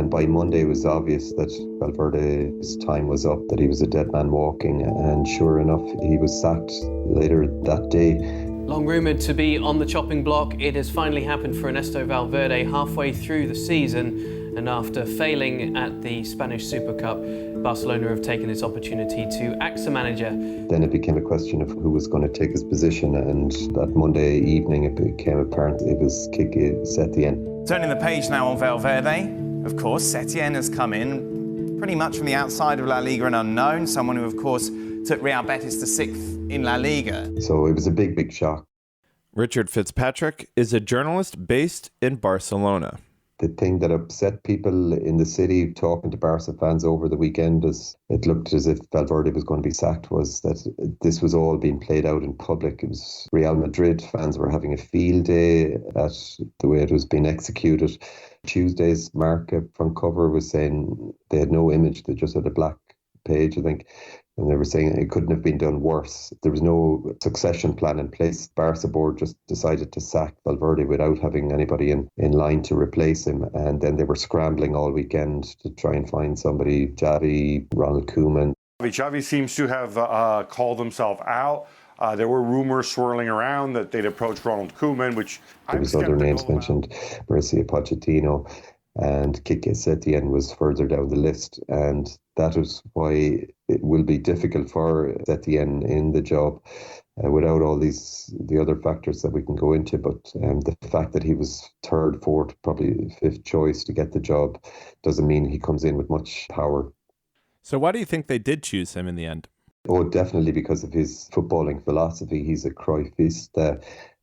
And by Monday, it was obvious that Valverde's time was up, that he was a dead man walking. And sure enough, he was sacked later that day. Long rumoured to be on the chopping block, it has finally happened for Ernesto Valverde halfway through the season. And after failing at the Spanish Super Cup, Barcelona have taken this opportunity to axe the manager. Then it became a question of who was going to take his position, and that Monday evening it became apparent it was Quique Setien. Turning the page now on Valverde, of course, Setien has come in pretty much from the outside of La Liga, an unknown, someone who, of course, took Real Betis to 6th in La Liga. So it was a big, big shock. Richard Fitzpatrick is a journalist based in Barcelona. The thing that upset people in the city, talking to Barca fans over the weekend, as it looked as if Valverde was going to be sacked, was that this was all being played out in public. It was Real Madrid fans were having a field day at the way it was being executed. Tuesday's Marca front cover was saying they had no image, they just had a black page, I think. And they were saying it couldn't have been done worse. There was no succession plan in place. Barca board just decided to sack Valverde without having anybody in line to replace him. And then they were scrambling all weekend to try and find somebody, Xavi, Ronald Koeman. Xavi seems to have called himself out. There were rumors swirling around that they'd approached Ronald Koeman, which there was other names mentioned, Mauricio Pochettino, and Quique Setien was further down the list. And that is why it will be difficult for Setien in the job without all the other factors that we can go into. But the fact that he was third, fourth, probably fifth choice to get the job doesn't mean he comes in with much power. So why do you think they did choose him in the end? Oh, definitely because of his footballing philosophy. He's a Cruyffista.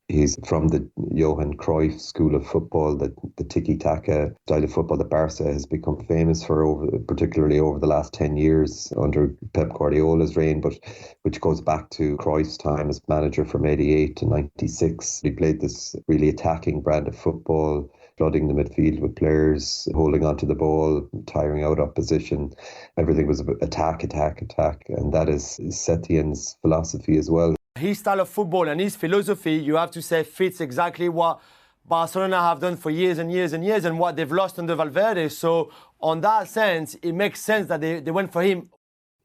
He's from the Johan Cruyff school of football, the tiki-taka style of football that Barca has become famous for, particularly over the last 10 years under Pep Guardiola's reign, but which goes back to Cruyff's time as manager from 88 to 96. He played this really attacking brand of football, flooding the midfield with players, holding onto the ball, tiring out opposition. Everything was attack, attack, attack. And that is Setien's philosophy as well. His style of football and his philosophy, you have to say, fits exactly what Barcelona have done for years and years and years and what they've lost under Valverde. So on that sense, it makes sense that they went for him.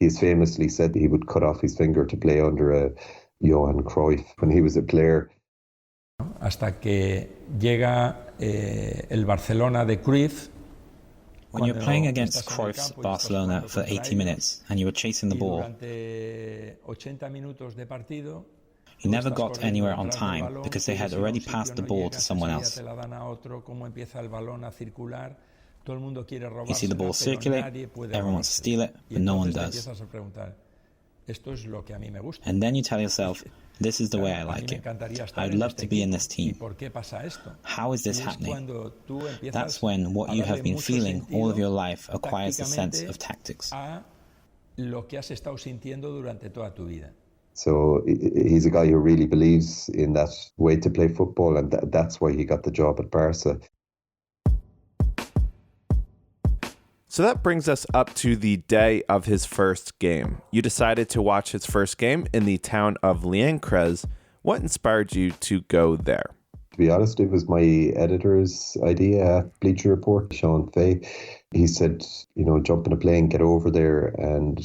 He's famously said that he would cut off his finger to play under a Johan Cruyff when he was a player. Hasta que llega el Barcelona de Cruyff. When you're playing against Cruyff's Barcelona for 80 minutes and you were chasing the ball, you never got anywhere on time because they had already passed the ball to someone else. You see the ball circulate, everyone wants to steal it, but no one does. And then you tell yourself, this is the way I like it. I'd love to be in this team. How is this happening? That's when what you have been feeling all of your life acquires a sense of tactics. So he's a guy who really believes in that way to play football, and that's why he got the job at Barca. So that brings us up to the day of his first game. You decided to watch his first game in the town of Liencres. What inspired you to go there? To be honest, it was my editor's idea at Bleacher Report, Sean Fay. He said, jump in a plane, get over there and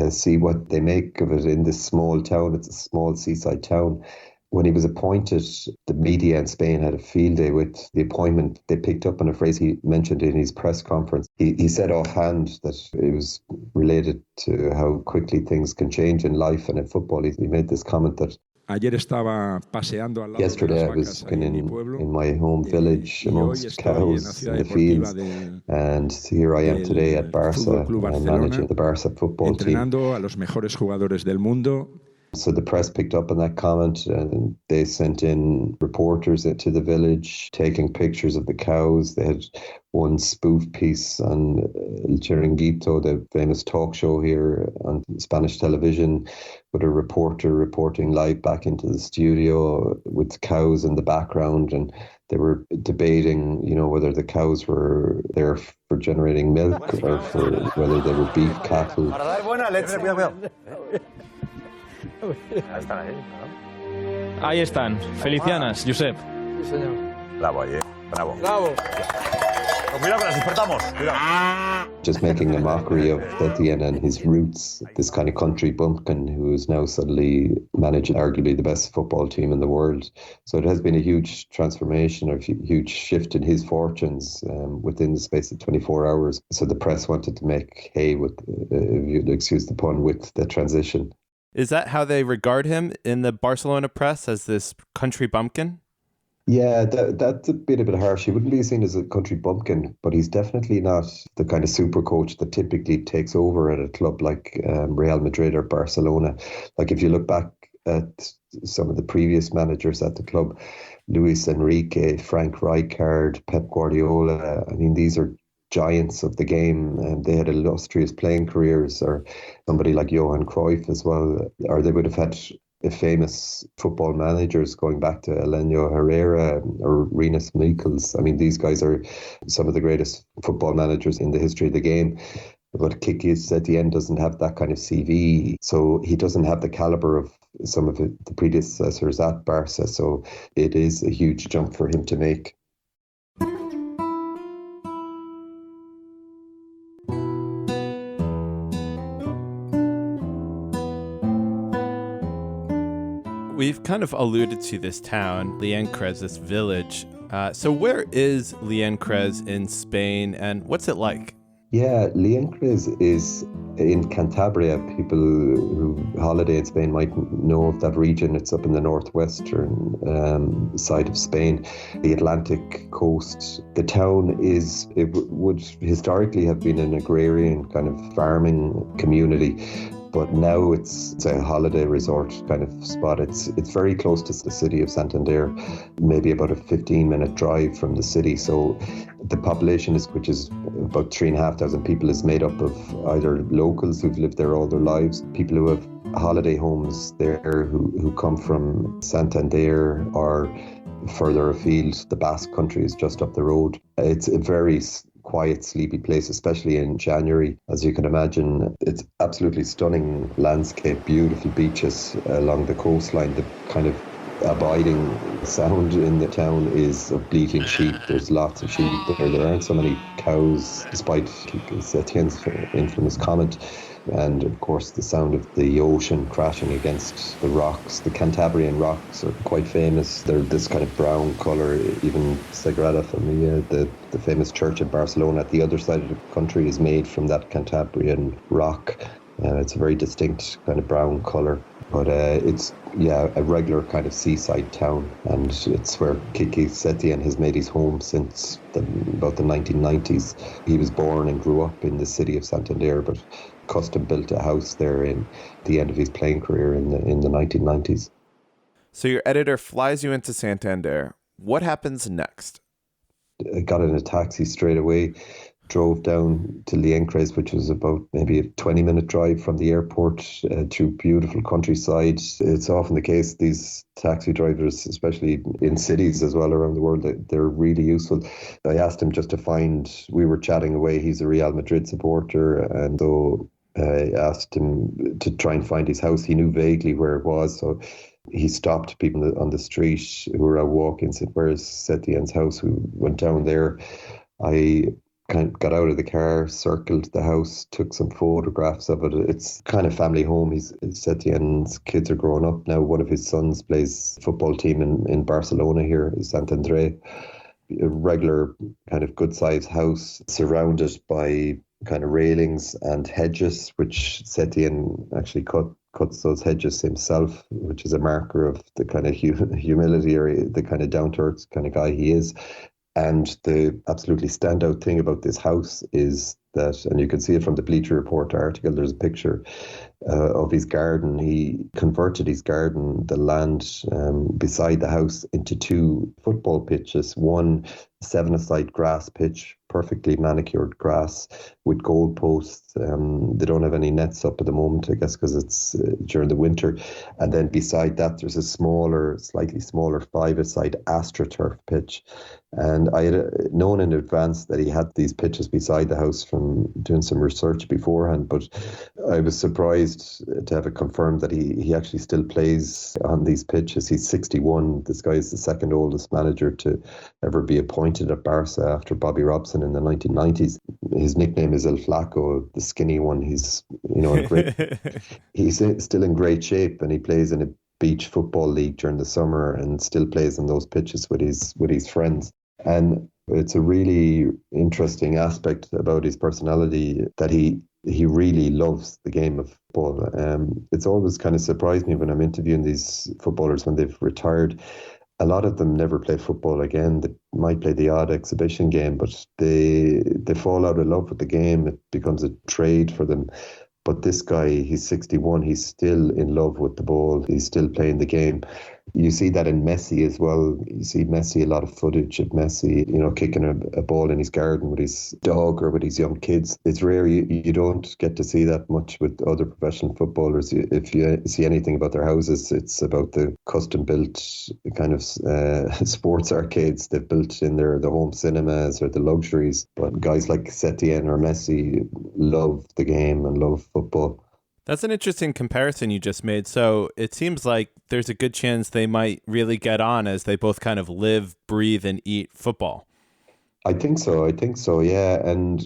see what they make of it in this small town. It's a small seaside town. When he was appointed, the media in Spain had a field day with the appointment. They picked up on a phrase he mentioned in his press conference. He said offhand that it was related to how quickly things can change in life and in football. He made this comment that yesterday I was in my home village amongst cows in the fields, and here I am today at Barca and managing the Barca football team. So the press picked up on that comment and they sent in reporters into the village taking pictures of the cows. They had one spoof piece on El Chiringuito, the famous talk show here on Spanish television, with a reporter reporting live back into the studio with cows in the background. And they were debating, whether the cows were there for generating milk or for whether they were beef cattle. Ahí están, Felicianas, Josep. Bravo, bravo. Bravo. Just making a mockery of Setien and his roots, this kind of country bumpkin who is now suddenly managing arguably the best football team in the world. So it has been a huge transformation, or huge shift in his fortunes within the space of 24 hours. So the press wanted to make hay with, if you'd excuse the pun, with the transition. Is that how they regard him in the Barcelona press, as this country bumpkin? Yeah, that's a bit harsh. He wouldn't be seen as a country bumpkin, but he's definitely not the kind of super coach that typically takes over at a club like Real Madrid or Barcelona. Like if you look back at some of the previous managers at the club, Luis Enrique, Frank Rijkaard, Pep Guardiola, I mean, these are giants of the game, and they had illustrious playing careers, or somebody like Johan Cruyff as well, or they would have had famous football managers going back to Elenio Herrera or Rinus Michels. I mean, these guys are some of the greatest football managers in the history of the game. But Quique Setien doesn't have that kind of CV, so he doesn't have the caliber of some of the predecessors at Barca. So it is a huge jump for him to make. We've kind of alluded to this town, Liencres, this village. So where is Liencres in Spain, and what's it like? Yeah, Liencres is in Cantabria. People who holiday in Spain might know of that region. It's up in the northwestern side of Spain, the Atlantic coast. The town would historically have been an agrarian kind of farming community, but now it's a holiday resort kind of spot. It's very close to the city of Santander, maybe about a 15-minute drive from the city. So the population, which is about 3,500 people, is made up of either locals who've lived there all their lives, people who have holiday homes there who come from Santander or further afield. The Basque Country is just up the road. It's a very quiet, sleepy place, especially in January. As you can imagine, it's absolutely stunning landscape, beautiful beaches along the coastline. The kind of abiding sound in the town is of bleating sheep. There's lots of sheep there. There aren't so many cows, despite Quique Setien's infamous comment. And of course the sound of the ocean crashing against the rocks. The Cantabrian rocks are quite famous. They're this kind of brown colour. Even Sagrada Familia, the famous church in Barcelona at the other side of the country, is made from that Cantabrian rock. It's a very distinct kind of brown colour. But it's a regular kind of seaside town, and it's where Quique Setien has made his home since about the 1990s. He was born and grew up in the city of Santander, but custom built a house there in the end of his playing career in the 1990s. So your editor flies you into Santander. What happens next? I got in a taxi straight away, drove down to Liencres, which was about maybe a 20-minute drive from the airport, through beautiful countryside. It's often the case, these taxi drivers, especially in cities as well around the world, they're really useful. I asked him just to find, we were chatting away, he's a Real Madrid supporter, and so I asked him to try and find his house. He knew vaguely where it was, so he stopped people on the street who were out walking, said, "Where's Setien's house?" We went down there. I kind of got out of the car, circled the house, took some photographs of it. It's kind of family home. Setien's kids are growing up now. One of his sons plays football team in Barcelona here, Santander. A regular kind of good-sized house surrounded by kind of railings and hedges, which Setien actually cuts those hedges himself, which is a marker of the kind of humility, or the kind of down-to-earth kind of guy he is. And the absolutely standout thing about this house is that, and you can see it from the Bleacher Report article, there's a picture of his garden. He converted his garden, the land beside the house, into 2 football pitches. One 7-a-side grass pitch, perfectly manicured grass with goal posts. They don't have any nets up at the moment, I guess, because it's during the winter. And then beside that, there's a slightly smaller 5-a-side AstroTurf pitch. And I had known in advance that he had these pitches beside the house from doing some research beforehand, but I was surprised to have it confirmed that he actually still plays on these pitches. He's 61. This guy is the second oldest manager to ever be appointed at Barca after Bobby Robson in the 1990s. His nickname is El Flaco, the skinny one. He's he's still in great shape, and he plays in a beach football league during the summer and still plays on those pitches with his friends. And it's a really interesting aspect about his personality that he really loves the game of football. It's always kind of surprised me when I'm interviewing these footballers when they've retired. A lot of them never play football again. They might play the odd exhibition game, but they fall out of love with the game. It becomes a trade for them. But this guy, he's 61, he's still in love with the ball. He's still playing the game. You see that in Messi as well. You see Messi, a lot of footage of Messi, kicking a ball in his garden with his dog or with his young kids. It's rare. You don't get to see that much with other professional footballers. If you see anything about their houses, it's about the custom-built kind of sports arcades they've built in the home cinemas or the luxuries. But guys like Setien or Messi love the game and love football. That's an interesting comparison you just made. So it seems like there's a good chance they might really get on as they both kind of live, breathe, and eat football. I think so, yeah. And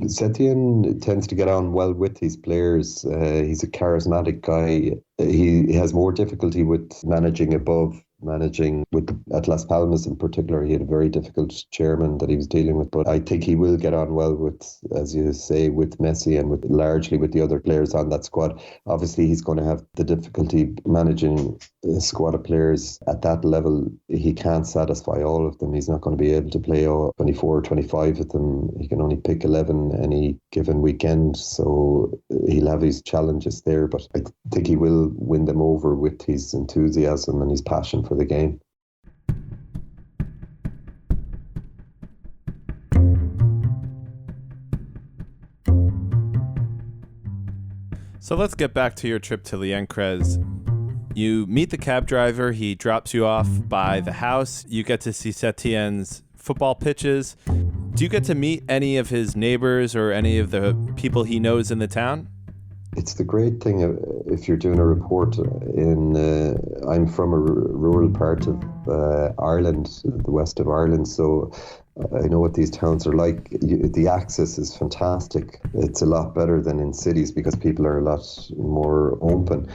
Setien tends to get on well with his players. He's a charismatic guy. He has more difficulty with managing at Las Palmas in particular. He had a very difficult chairman that he was dealing with, but I think he will get on well with, as you say, with Messi and largely with the other players on that squad. Obviously, he's going to have the difficulty managing a squad of players at that level. He can't satisfy all of them. He's not going to be able to play all 24 or 25 of them. He can only pick 11 any given weekend, so he'll have his challenges there, but I think he will win them over with his enthusiasm and his passion for the game. So let's get back to your trip to Liencres. You meet the cab driver. He drops you off by the house. You get to see Setien's football pitches. Do you get to meet any of his neighbors or any of the people he knows in the town? It's the great thing if you're doing a report I'm from a rural part of Ireland, the west of Ireland, so I know what these towns are like. The access is fantastic. It's a lot better than in cities because people are a lot more open.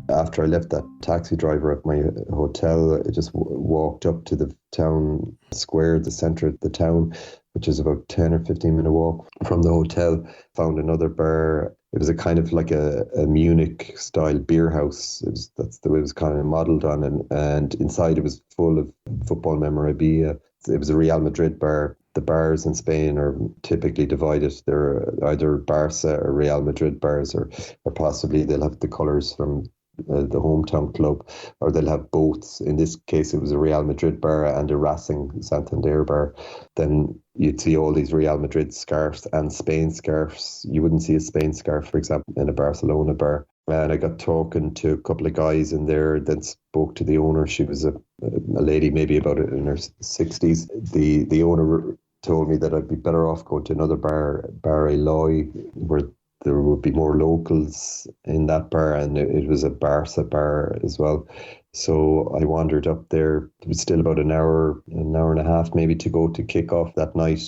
After I left that taxi driver at my hotel, I just walked up to the town square, the centre of the town, which is about 10 or 15 minute walk from the hotel. Found another bar. It was a kind of like a Munich style beer house. That's the way it was kind of modelled on, and inside it was full of football memorabilia. It was a Real Madrid bar. The bars in Spain are typically divided. They're either Barca or Real Madrid bars, or possibly they'll have the colours from the hometown club, or they'll have both. In this case, it was a Real Madrid bar and a Racing Santander bar. Then you'd see all these Real Madrid scarves and Spain scarves. You wouldn't see a Spain scarf, for example, in a Barcelona bar. And I got talking to a couple of guys in there, then spoke to the owner. She was a lady maybe about in her 60s. The owner told me that I'd be better off going to another bar, Bar Eloy, where there would be more locals in that bar, and it was a Barca bar as well. So I wandered up there. It was still about an hour and a half maybe to go to kick off that night.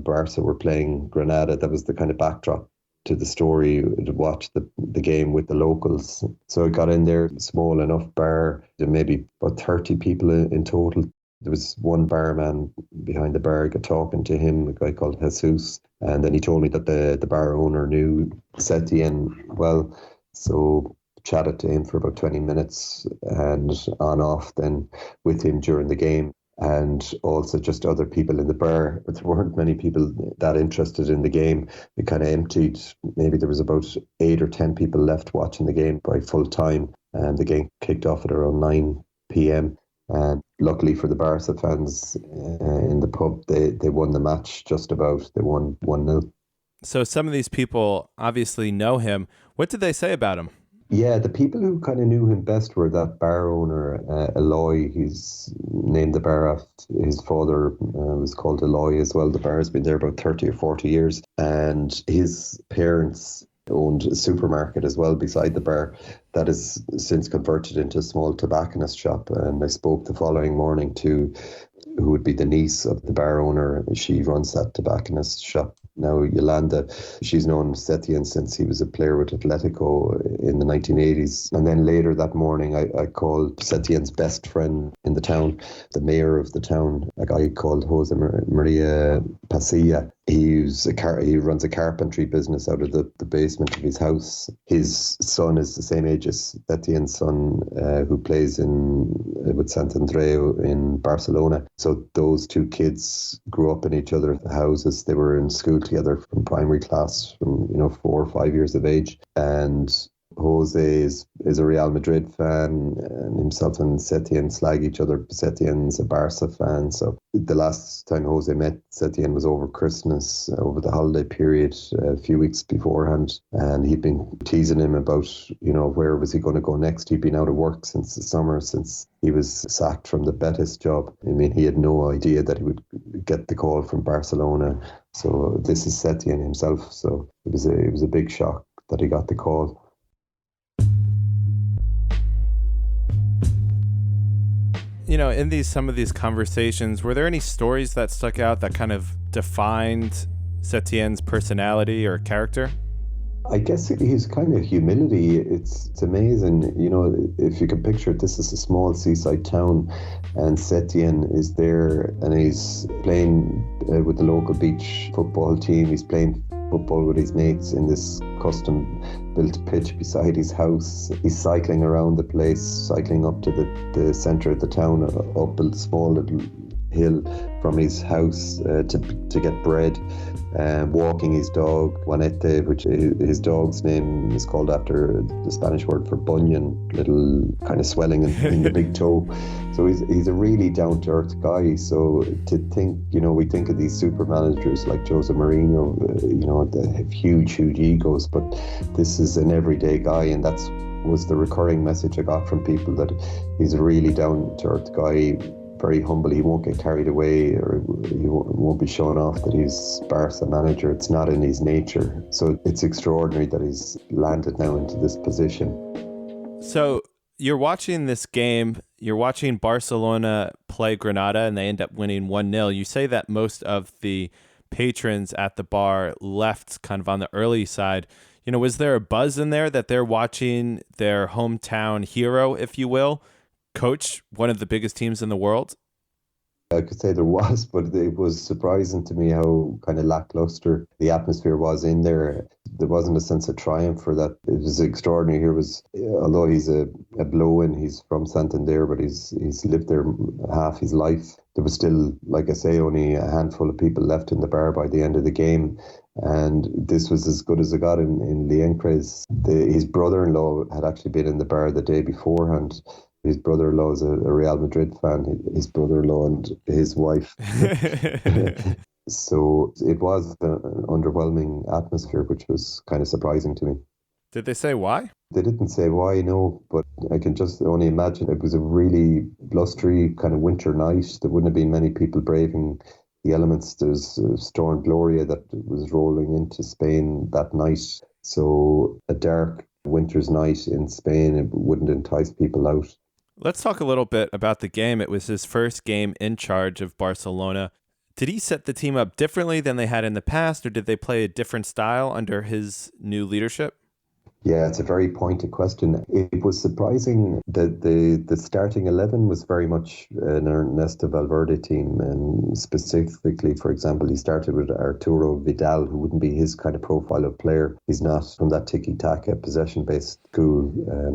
Barca were playing Granada. That was the kind of backdrop to the story, to watch the game with the locals. So I got in there, small enough bar, maybe about 30 people in total. There was one barman behind the bar. I got talking to him, a guy called Jesus, and then he told me that the bar owner knew Setien well, so chatted to him for about 20 minutes and on off then with him during the game, and also just other people in the bar. But there weren't many people that interested in the game. It kind of emptied. Maybe there was about 8 or 10 people left watching the game by full time, and the game kicked off at around 9 p.m. And luckily for the Barca fans in the pub, they won the match just about. They won 1-0. So some of these people obviously know him. What did they say about him? Yeah, the people who kind of knew him best were that bar owner, Eloy. He's named the bar after his father, was called Eloy as well. The bar has been there about 30 or 40 years. And his parents owned a supermarket as well beside the bar that has since converted into a small tobacconist shop. And I spoke the following morning to who would be the niece of the bar owner. She runs that tobacconist shop now, Yolanda. She's known Setien since he was a player with Atletico in the 1980s. And then later that morning, I called Setien's best friend in the town, the mayor of the town, a guy called Jose Maria Pasilla. He runs a carpentry business out of the basement of his house. His son is the same age as Setien's son, who plays with Sant Andreu in Barcelona. So those two kids grew up in each other's houses. They were in school together from primary class, from 4 or 5 years of age. And Jose is a Real Madrid fan, and himself and Setien slag each other. Setien's a Barca fan. So the last time Jose met Setien was over Christmas, over the holiday period, a few weeks beforehand. And he'd been teasing him about, where was he going to go next? He'd been out of work since the summer, since he was sacked from the Betis job. I mean, he had no idea that he would get the call from Barcelona. So this is Setien himself. So it was a big shock that he got the call. In some of these conversations, were there any stories that stuck out that kind of defined Setien's personality or character? I guess his kind of humility, it's amazing. If you can picture it, this is a small seaside town and Setien is there and he's playing with the local beach football team. He's playing football with his mates in this custom-built pitch beside his house. He's cycling around the place, cycling up to the centre of the town, up a small little hill from his house to get bread, walking his dog Juanete, which his dog's name is called after the Spanish word for bunion, little kind of swelling in the big toe. So he's a really down-to-earth guy. So to think, we think of these super managers like Jose Mourinho, they have huge egos, but this is an everyday guy, and that's was the recurring message I got from people, that he's a really down-to-earth guy, very humble. He won't get carried away, or he won't be showing off that he's Barca manager. It's not in his nature. So it's extraordinary that he's landed now into this position. So you're watching this game, you're watching Barcelona play Granada, and they end up winning 1-0. You say that most of the patrons at the bar left kind of on the early side. Was there a buzz in there that they're watching their hometown hero, if you will, coach one of the biggest teams in the world? I could say there was, but it was surprising to me how kind of lackluster the atmosphere was in there. There wasn't a sense of triumph for that. It was extraordinary. Here was, although he's a blow-in, he's from Santander, but he's lived there half his life. There was still, like I say, only a handful of people left in the bar by the end of the game. And this was as good as it got in Liencres. His brother-in-law had actually been in the bar the day beforehand. His brother-in-law is a Real Madrid fan, his brother-in-law and his wife. So it was an underwhelming atmosphere, which was kind of surprising to me. Did they say why? They didn't say why, no, but I can just only imagine it was a really blustery kind of winter night. There wouldn't have been many people braving the elements. There's Storm Gloria that was rolling into Spain that night. So a dark winter's night in Spain, it wouldn't entice people out. Let's talk a little bit about the game. It was his first game in charge of Barcelona. Did he set the team up differently than they had in the past, or did they play a different style under his new leadership? Yeah, it's a very pointed question. It was surprising that the starting 11 was very much an Ernesto Valverde team. And specifically, for example, he started with Arturo Vidal, who wouldn't be his kind of profile of player. He's not from that tiki-taka possession-based school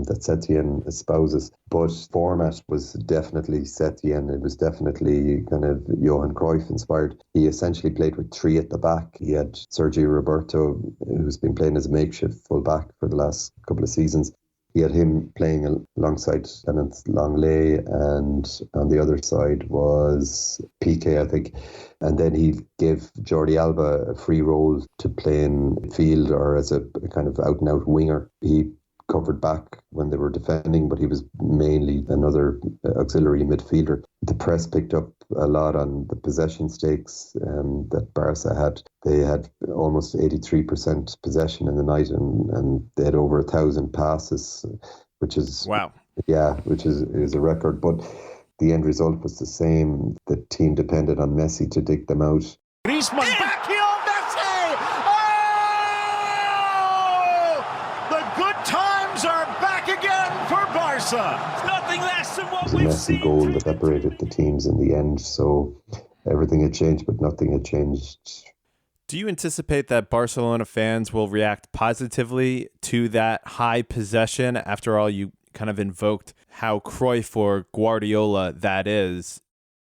that Setien espouses. But format was definitely Setien. It was definitely kind of Johan Cruyff inspired. He essentially played with three at the back. He had Sergio Roberto, who's been playing as a makeshift full-back for the last couple of seasons. He had him playing alongside Clement Langley, and on the other side was Piqué, I think. And then he gave Jordi Alba a free role to play in field or as a kind of out-and-out winger. He covered back when they were defending, but he was mainly another auxiliary midfielder. The press picked up a lot on the possession stakes that Barca had. They had almost 83% possession in the night, and they had over 1,000 passes, which is wow. Yeah, which is a record. But the end result was the same. The team depended on Messi to dig them out. Griezmann back here, Messi! Oh! The good times are back again for Barca. Nothing less than what we've seen. It was a Messi goal that separated the teams in the end. So everything had changed, but nothing had changed. Do you anticipate that Barcelona fans will react positively to that high possession? After all, you kind of invoked how Cruyff or Guardiola that is.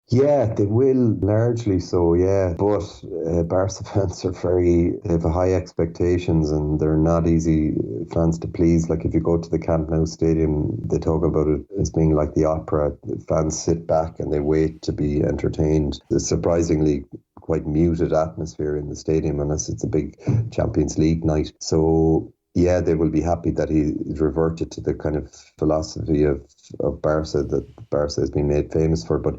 Yeah, they will, largely so, yeah. But Barca fans they have high expectations, and they're not easy fans to please. Like if you go to the Camp Nou Stadium, they talk about it as being like the opera. Fans sit back and they wait to be entertained. It's surprisingly quite muted atmosphere in the stadium unless it's a big Champions League night. So yeah, they will be happy that he reverted to the kind of philosophy of Barca that Barca has been made famous for. But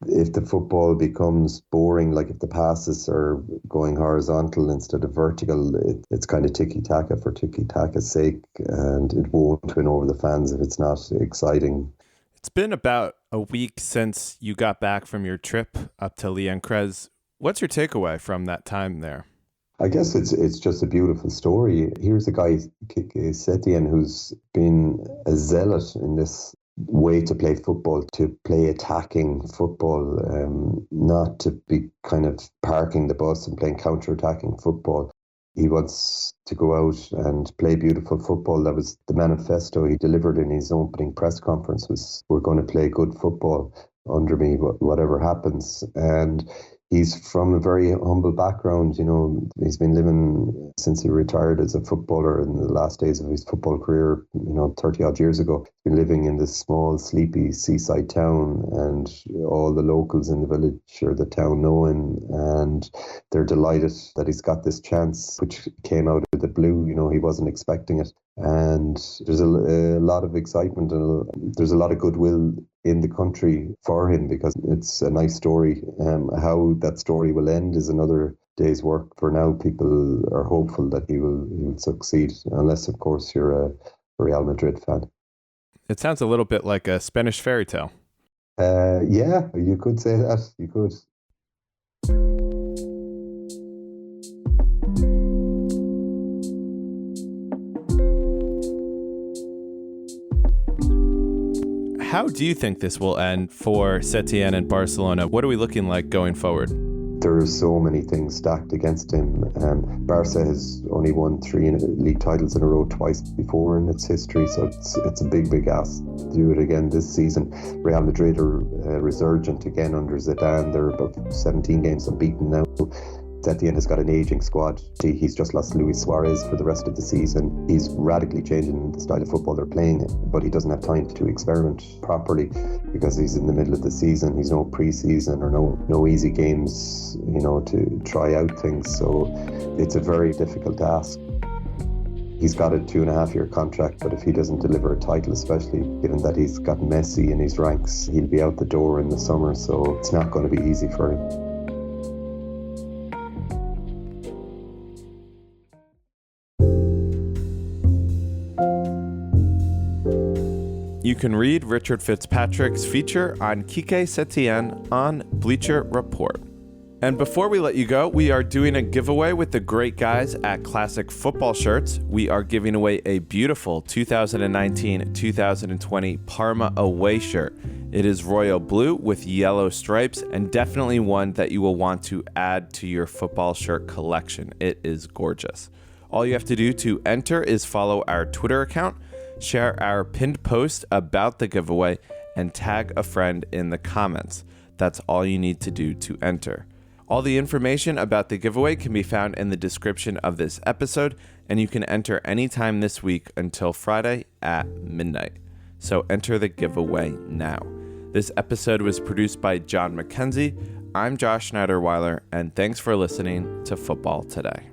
if the football becomes boring, like if the passes are going horizontal instead of vertical, it's kind of tiki-taka for tiki-taka's sake, and it won't win over the fans if it's not exciting. It's been about a week since you got back from your trip up to Liencres. What's your takeaway from that time there? I guess it's just a beautiful story. Here's a guy, Quique Setien, who's been a zealot in this way to play football, to play attacking football, not to be kind of parking the bus and playing counter-attacking football. He wants to go out and play beautiful football. That was the manifesto he delivered in his opening press conference, was, we're going to play good football under me, whatever happens. And he's from a very humble background. You know, he's been living since he retired as a footballer in the last days of his football career, 30 odd years ago. He's been living in this small, sleepy seaside town, and all the locals in the village or the town know him, and they're delighted that he's got this chance, which came out of the blue. He wasn't expecting it. And there's a lot of excitement, and there's a lot of goodwill in the country for him, because it's a nice story. How that story will end is another day's work. For now, people are hopeful that he will succeed, unless, of course, you're a Real Madrid fan. It sounds a little bit like a Spanish fairy tale. Yeah, you could say that. You could. How do you think this will end for Setien and Barcelona? What are we looking like going forward? There are so many things stacked against him. Barca has only won 3 league titles in a row twice before in its history, so it's a big ask to do it again this season. Real Madrid are resurgent again under Zidane. They're about 17 games unbeaten now. Setien has got an ageing squad. He's just lost Luis Suarez for the rest of the season. He's radically changing the style of football they're playing, but he doesn't have time to experiment properly because he's in the middle of the season. He's no pre-season or no easy games, to try out things. So it's a very difficult task. He's got a 2.5-year contract, but if he doesn't deliver a title, especially given that he's got Messi in his ranks, he'll be out the door in the summer. So it's not going to be easy for him. You can read Richard Fitzpatrick's feature on Quique Setien on Bleacher Report. And before we let you go, we are doing a giveaway with the great guys at Classic Football Shirts. We are giving away a beautiful 2019-2020 Parma away shirt. It is royal blue with yellow stripes, and definitely one that you will want to add to your football shirt collection. It is gorgeous. All you have to do to enter is follow our Twitter account, share our pinned post about the giveaway, and tag a friend in the comments. That's all you need to do to enter. All the information about the giveaway can be found in the description of this episode, and you can enter anytime this week until Friday at midnight. So enter the giveaway now. This episode was produced by John McKenzie. I'm Josh Schneiderweiler, and thanks for listening to Football Today.